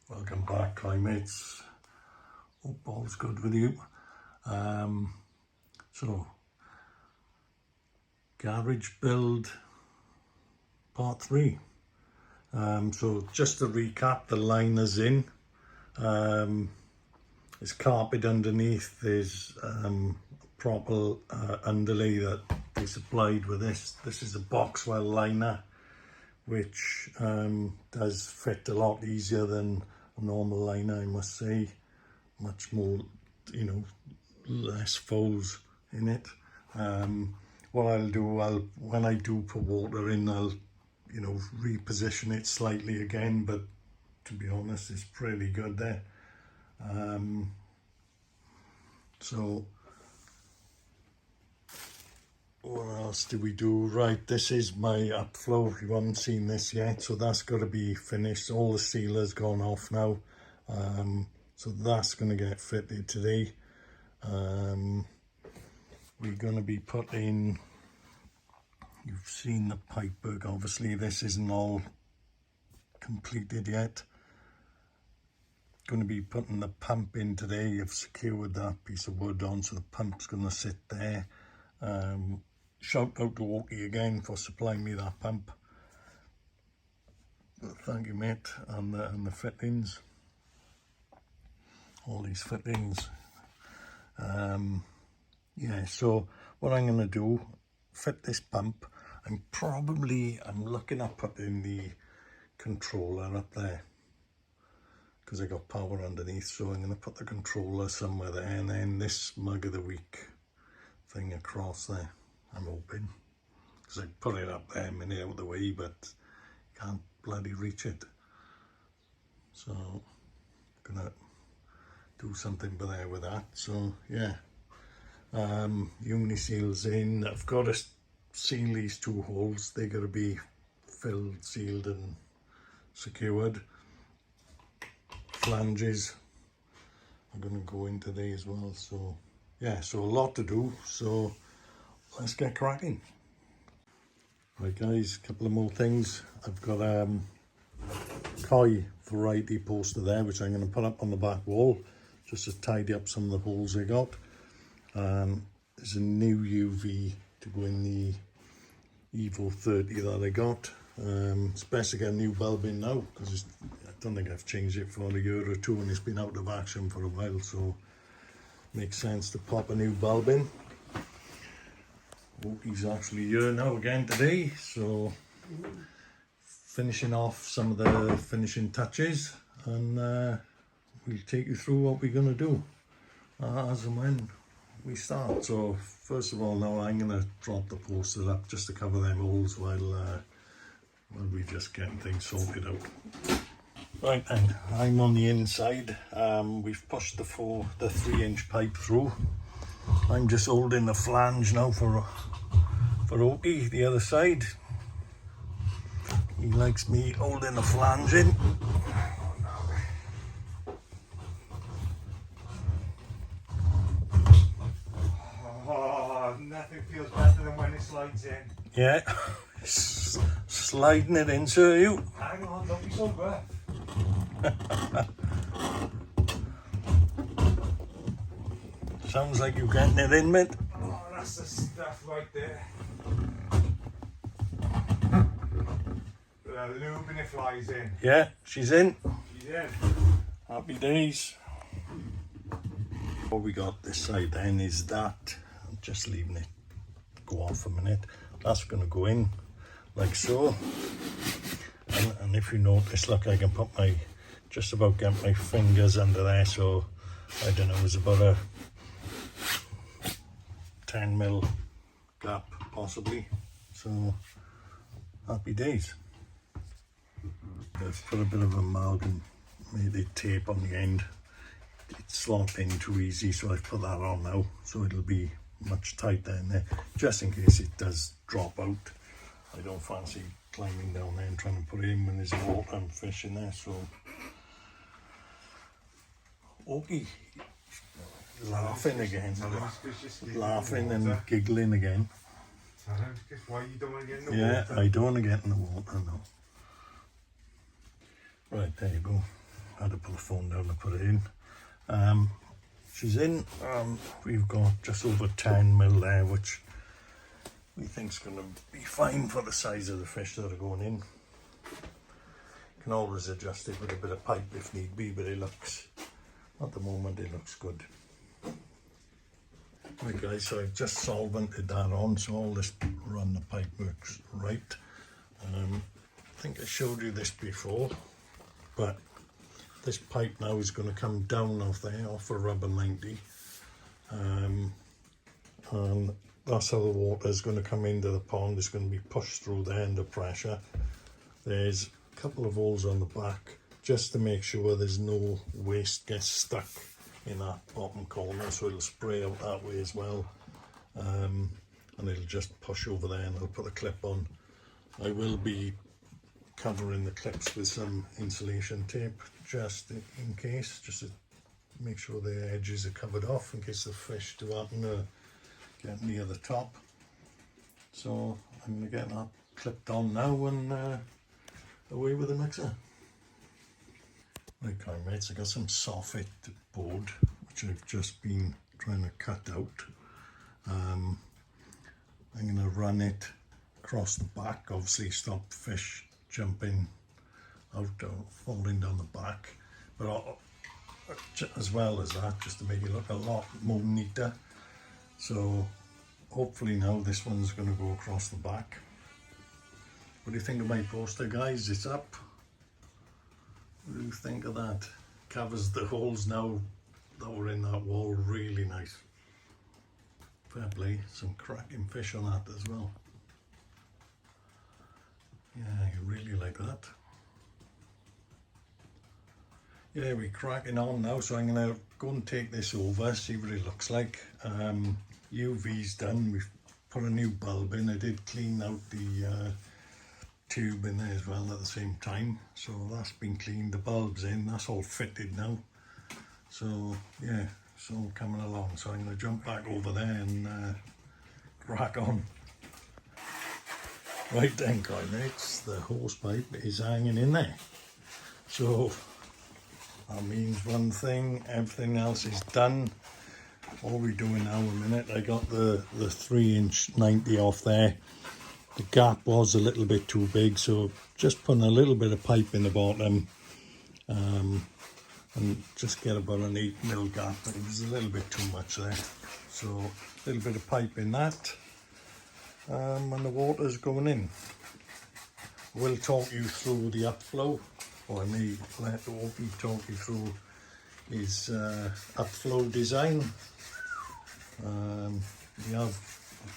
Welcome back, Koi mates. Hope all's good with you. So, garage build part 3. So just to recap, the liner's in. There's carpet underneath. There's proper underlay that they supplied with this. This is a Boxwell liner, which does fit a lot easier than a normal liner, I must say. Much more, less folds in it. What I'll do, when I do put water in, I'll reposition it slightly again, but to be honest, it's pretty good there. So what else did we do? Right, this is my upflow, if you haven't seen this yet, so that's got to be finished. All the sealer's gone off now, so that's going to get fitted today. We're going to be putting, you've seen the pipework, obviously this isn't all completed yet. Going to be putting the pump in today. I've secured that piece of wood on, so the pump's going to sit there. Shout out to Oki again for supplying me that pump. Thank you, mate. And the fittings, all these fittings. Yeah, so what I'm going to do, fit this pump. I'm looking at putting the controller up there, because I got power underneath, so I'm going to put the controller somewhere there, and then this mug of the week thing across there, I'm hoping, because I put it up there a minute out of the way, but can't bloody reach it. So I'm gonna do something there with that. So yeah, Uniseal's in. I've got to seal these 2 holes. They got to be filled, sealed and secured. Flanges are going to go in today as well. So yeah, so a lot to do, so let's get cracking. Right guys, a couple of more things. I've got a koi variety poster there, which I'm going to put up on the back wall just to tidy up some of the holes I got. There's a new UV to go in the Evo 30 that I got. It's best to get a new bulb in now, because I don't think I've changed it for a year or 2 and it's been out of action for a while, so makes sense to pop a new bulb in. He's actually here now again today, so finishing off some of the finishing touches, and we'll take you through what we're going to do as and when we start. So first of all, now I'm going to drop the poster up just to cover them holes while we just getting things sorted out. Right then, I'm on the inside. We've pushed the 3-inch pipe through. I'm just holding the flange now for Oki, the other side. He likes me holding the flange in. Oh, nothing feels better than when it slides in. Yeah, sliding it in, sir, you. Hang on, don't be so rough. Sounds like you're getting it in, mate. Oh, that's the stuff right there. Lube and it flies in. Yeah, she's in. She's in. Happy days. What we got this side then is that. I'm just leaving it go off a minute. That's going to go in like so. And if you notice, look, I can put just about get my fingers under there, so I don't know, it's about a 10mm gap possibly. So happy days. I've put a bit of amalgam, made a tape on the end. It's slopping too easy, so I've put that on now, so it'll be much tighter in there, just in case it does drop out. I don't fancy climbing down there and trying to put it in when there's water and fish in there, so... Okie, laughing again, laughing and giggling again. Why you don't want to get in the Yeah, water? I don't want to get in the water, no. Right, there you go. I had to put the phone down to put it in. She's in. We've got just over 10 mil there, which we think's going to be fine for the size of the fish that are going in. You can always adjust it with a bit of pipe if need be, but it looks, at the moment it looks good. Right guys, so I've just solvented that on, so all this run the pipe works right. I think I showed you this before, but this pipe now is going to come down off there, off a rubber 90, and that's how the water is going to come into the pond. It's going to be pushed through there under pressure. There's a couple of holes on the back just to make sure there's no waste gets stuck in that bottom corner, so it'll spray out that way as well, and it'll just push over there, and I'll put a clip on. I will be covering the clips with some insulation tape just in case, just to make sure the edges are covered off in case the fish do happen to get near the top. So I'm going to get that clipped on now and away with the mixer. Right, mates, I got some soffit board which I've just been trying to cut out. I'm going to run it across the back, obviously stop fish jumping out or falling down the back, but as well as that, just to make it look a lot more neater. So hopefully now this one's going to go across the back. What do you think of my poster, guys? It's up. What do you think of that? Covers the holes now that were in that wall really nice. Fair play, some cracking fish on that as well. Yeah, I really like that. Yeah, we're cracking on now, so I'm going to go and take this over, see what it looks like. UV's done, we've put a new bulb in. I did clean out the tube in there as well at the same time, so that's been cleaned. The bulb's in, that's all fitted now. So yeah, it's all coming along, so I'm going to jump back over there and crack on. Right then, mates, the hose pipe is hanging in there. So that means one thing, everything else is done. All we're doing now, a minute, I got the 3" 90 off there. The gap was a little bit too big, so just putting a little bit of pipe in the bottom, and just get about an 8 mil gap. It was a little bit too much there, so a little bit of pipe in that. And the water's going in. We'll talk you through the upflow, or I may let Opie talk you through his upflow design. We have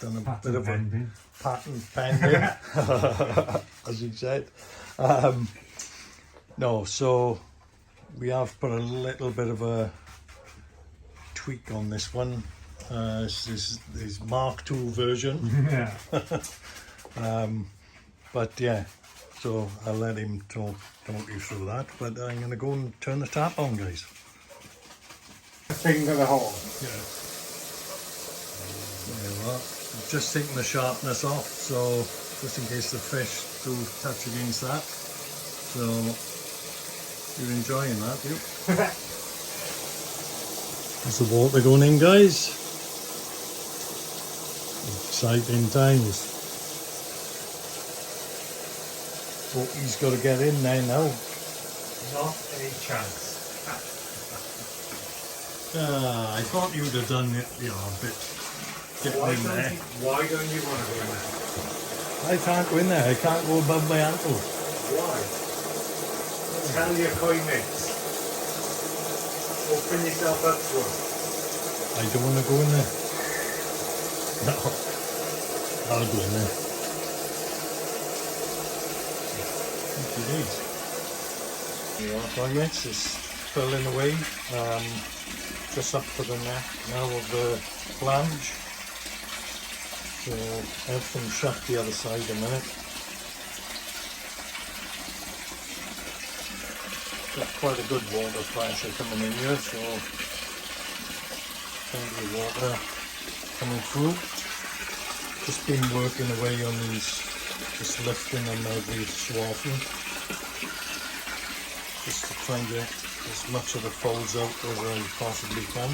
done a bit of a pattern pending, as he said. No, so we have put a little bit of a tweak on this one. This is Mark II version. Yeah. But yeah, so I'll let him talk you through that. But I'm going to go and turn the tap on, guys. Finger the hole. Yeah. There you are. Just taking the sharpness off, so just in case the fish do touch against that. So you're enjoying that, you? There's the water going in, guys. Exciting times. Oh, he's got to get in there now. Not a chance. I thought you'd have done it, you know, a bit getting in there. Why don't you want to go in there? I can't go in there. I can't go above my ankle. Why? Tell your koi mates. Open yourself up to them. I don't want to go in there. No, I'll go in there. It is. The archimedes is filling away, just up to the neck now of the flange. So everything's shut the other side a minute. Got quite a good water pressure coming in here, so plenty of water coming through. Just been working away on these, just lifting them every so often, just to try and get as much of the folds out as I possibly can.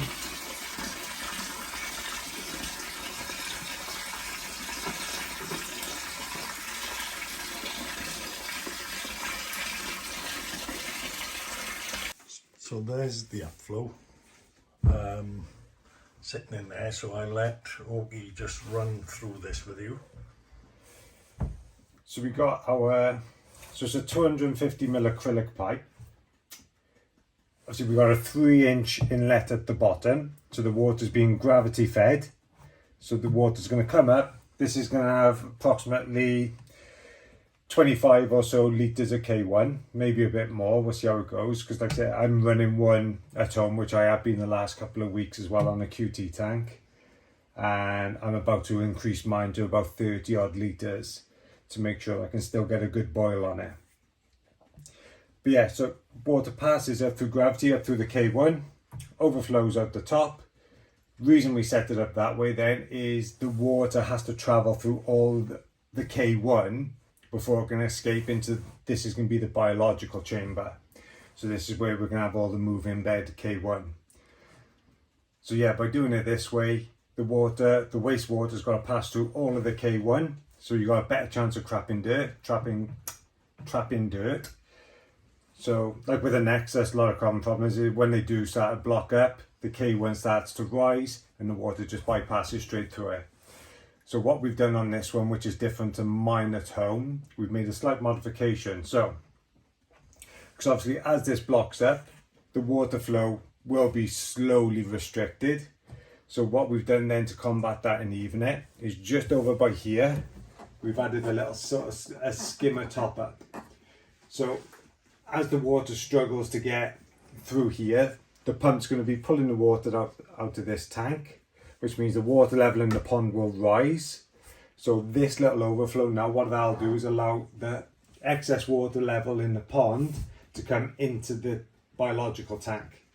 So there's the upflow sitting in there, so I let Ogie just run through this with you. So we got our, so it's a 250mm acrylic pipe. Obviously we got a 3-inch inlet at the bottom, so the water's being gravity fed. So the water's going to come up. This is going to have approximately 25 or so litres of K1, maybe a bit more. We'll see how it goes, because like I said, I'm running one at home, which I have been the last couple of weeks as well on a QT tank, and I'm about to increase mine to about 30 odd litres to make sure I can still get a good boil on it. But yeah, so water passes up through gravity, up through the K1, overflows out the top. Reason we set it up that way then is the water has to travel through all the K1 before it can escape into, this is going to be the biological chamber. So this is where we're going to have all the moving bed K1. So yeah, by doing it this way, the wastewater's got to pass through all of the K1. So you got a better chance of trapping dirt. So like with an excess, a lot of common problems is when they do start to block up, the K1 starts to rise and the water just bypasses straight through it. So what we've done on this one, which is different to mine at home, we've made a slight modification. So, because obviously as this blocks up, the water flow will be slowly restricted. So what we've done then to combat that and even it is just over by here, we've added a little sort of a skimmer top up. So as the water struggles to get through here, the pump's going to be pulling the water out of this tank, which means the water level in the pond will rise. So this little overflow now, what that'll do is allow the excess water level in the pond to come into the biological tank,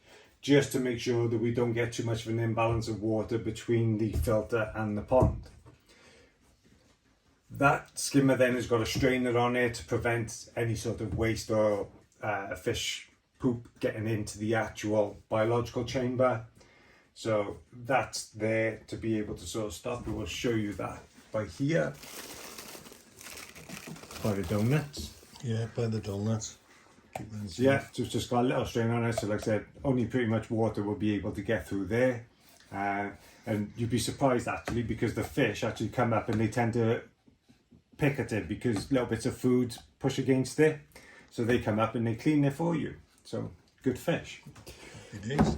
just to make sure that we don't get too much of an imbalance of water between the filter and the pond. That skimmer then has got a strainer on it to prevent any sort of waste or fish poop getting into the actual biological chamber. So that's there to be able to sort of stop. We will show you that by here, by the donuts. Yeah, by the donuts. So yeah, so it's just got a little strain on it. So like I said, only pretty much water will be able to get through there. And you'd be surprised actually, because the fish actually come up and they tend to pick at it because little bits of food push against it. So they come up and they clean it for you. So good fish. It is.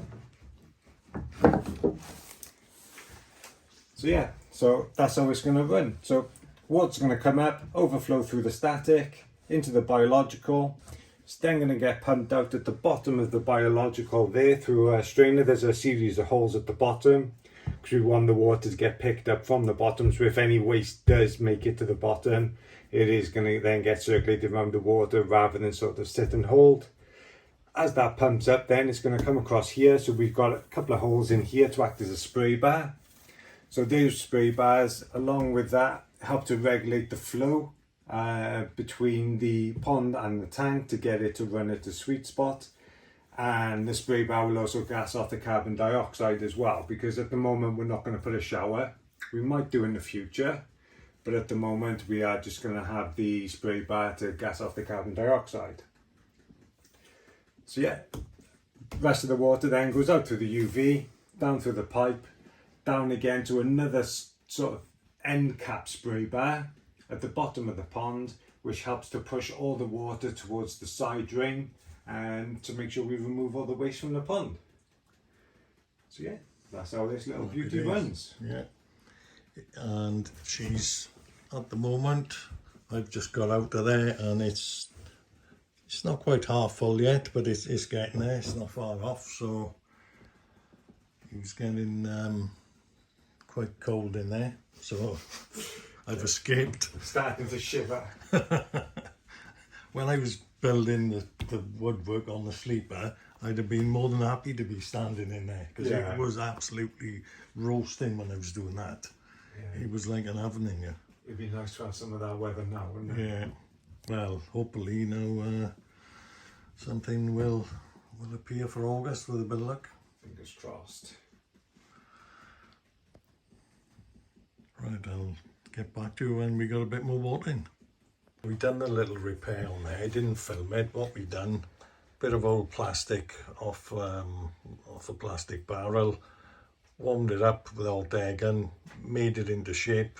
So yeah, so that's how it's going to run. So water's going to come up, overflow through the static into the biological. It's then going to get pumped out at the bottom of the biological there through a strainer. There's a series of holes at the bottom because we want the water to get picked up from the bottom. So if any waste does make it to the bottom, it is going to then get circulated around the water rather than sort of sit and hold. As that pumps up, then it's going to come across here. So we've got a couple of holes in here to act as a spray bar. So those spray bars, along with that, help to regulate the flow between the pond and the tank to get it to run at a sweet spot. And the spray bar will also gas off the carbon dioxide as well, because at the moment we're not going to put a shower. We might do in the future, but at the moment we are just going to have the spray bar to gas off the carbon dioxide. So yeah, the rest of the water then goes out through the UV, down through the pipe, down again to another sort of end cap spray bar at the bottom of the pond, which helps to push all the water towards the side drain and to make sure we remove all the waste from the pond. So yeah, that's how this little beauty runs. Yeah, and she's, at the moment, I've just got out of there and it's It's not quite half full yet, but it's getting there. It's not far off, so he was getting quite cold in there. So I've escaped. Starting to shiver. When I was building the woodwork on the sleeper, I'd have been more than happy to be standing in there because Yeah. it was absolutely roasting when I was doing that. Yeah. It was like an oven in here. It'd be nice to have some of that weather now, wouldn't it? Yeah. Well, hopefully now something will appear for August with a bit of luck. Fingers crossed. Right, I'll get back to you when we got a bit more water in. We done a little repair on there. I didn't film it. What we done, bit of old plastic off a plastic barrel, warmed it up with hot air gun, made it into shape,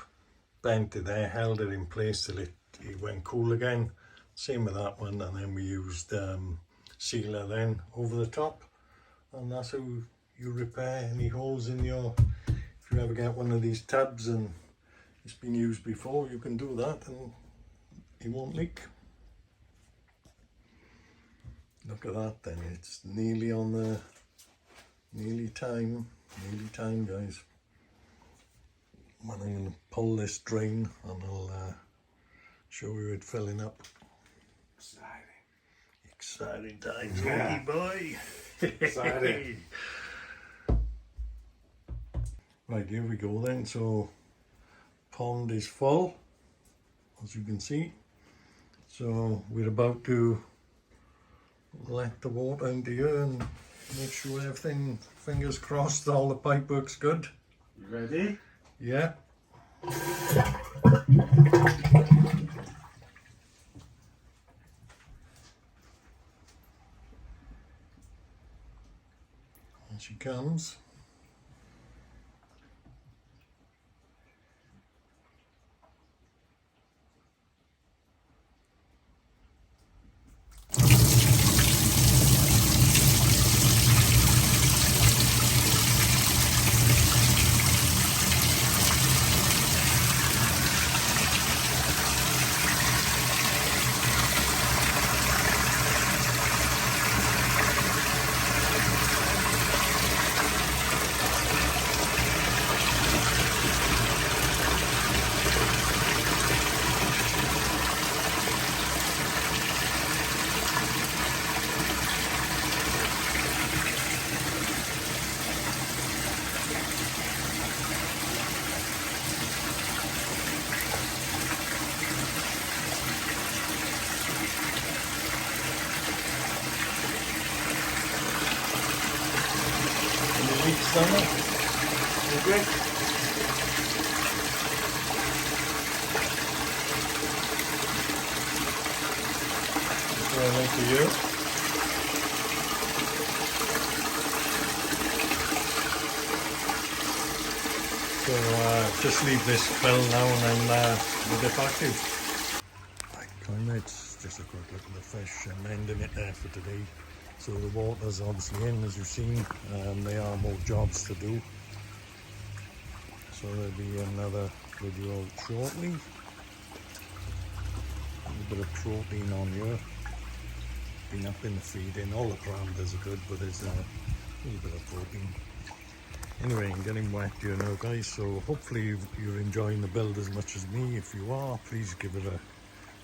bent it there, held it in place till it went cool again. Same with that one, and then we used sealer then over the top, and that's how you repair any holes in your. If you ever get one of these tubs and it's been used before, you can do that and it won't leak. Look at that then, it's nearly on the, nearly time guys. When I'm going to pull this drain and I'll show you it filling up. Exciting times, Yeah. boy. Exciting. Right, here we go then. So pond is full, as you can see. So we're about to let the water into here and make sure everything, fingers crossed, all the pipe works good. You ready? Yeah. And she comes. Leaks on it. Okay. So I like to you. So just leave this fill now and then we'll get back to you. Right, climates, just a quick look at the fish and ending it there for today. So the water's obviously in, as you've seen. There are more jobs to do. So there'll be another video out shortly. A little bit of protein on here. Been up in the feeding. All the parameters are good, but there's a little bit of protein. Anyway, I'm getting wet here now, guys. So hopefully you're enjoying the build as much as me. If you are, please give it a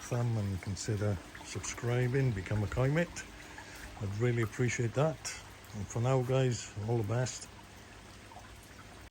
thumb and consider subscribing, become a koi mate. I'd really appreciate that. And for now, guys, all the best.